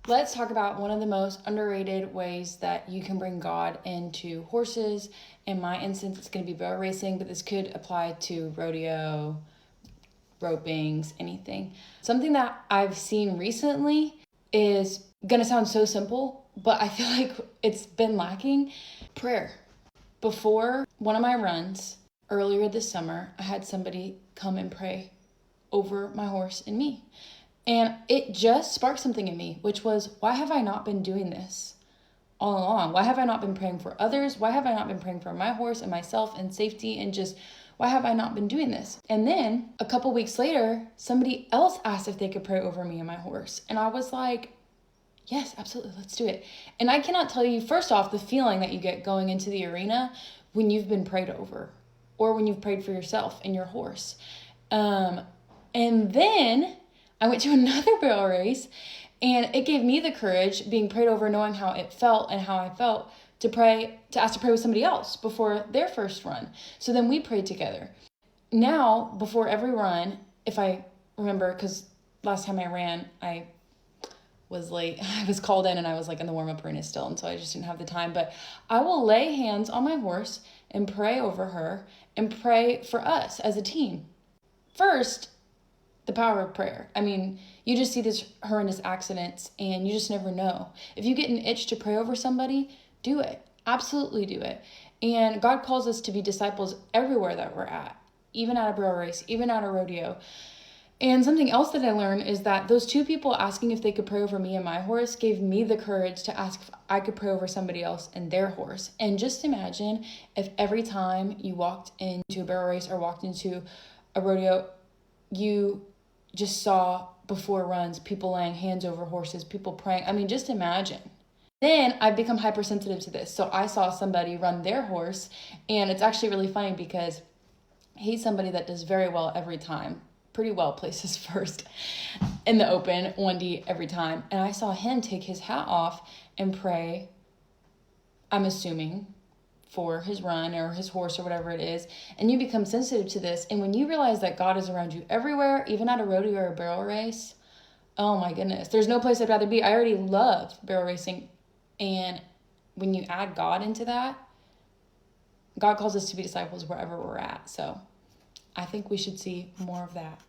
Let's talk about one of the most underrated ways that you can bring God into horses. In my instance, it's going to be barrel racing, but this could apply to rodeo, ropings, anything. Something that I've seen recently is going to sound so simple, but I feel like it's been lacking. Prayer. Before one of my runs earlier this summer, I had somebody come and pray over my horse and me. And it just sparked something in me, which was, why have I not been doing this all along? Why have I not been praying for others? Why have I not been praying for my horse and myself and safety, and just why have I not been doing this? And then a couple weeks later, somebody else asked if they could pray over me and my horse. And I was like, yes, absolutely, let's do it. And I cannot tell you, first off, the feeling that you get going into the arena when you've been prayed over or when you've prayed for yourself and your horse. And then I went to another barrel race, and it gave me the courage, being prayed over, knowing how it felt and how I felt, to ask to pray with somebody else before their first run. So then we prayed together. Now, before every run, if I remember, because last time I ran, I was late. I was called in and I was like in the warm-up arena still, and so I just didn't have the time. But I will lay hands on my horse and pray over her and pray for us as a team. First, the power of prayer. I mean, you just see these horrendous accidents and you just never know. If you get an itch to pray over somebody, do it. Absolutely do it. And God calls us to be disciples everywhere that we're at, even at a barrel race, even at a rodeo. And something else that I learned is that those two people asking if they could pray over me and my horse gave me the courage to ask if I could pray over somebody else and their horse. And just imagine if every time you walked into a barrel race or walked into a rodeo, you just saw before runs people laying hands over horses, people praying. I mean, just imagine. Then I've become hypersensitive to this. So I saw somebody run their horse, and it's actually really funny because he's somebody that does very well every time. Pretty well places first in the open, 1D every time. And I saw him take his hat off and pray, I'm assuming, for his run or his horse or whatever it is. And you become sensitive to this. And when you realize that God is around you everywhere, even at a rodeo or a barrel race, oh my goodness, there's no place I'd rather be. I already love barrel racing. And when you add God into that, God calls us to be disciples wherever we're at. So I think we should see more of that.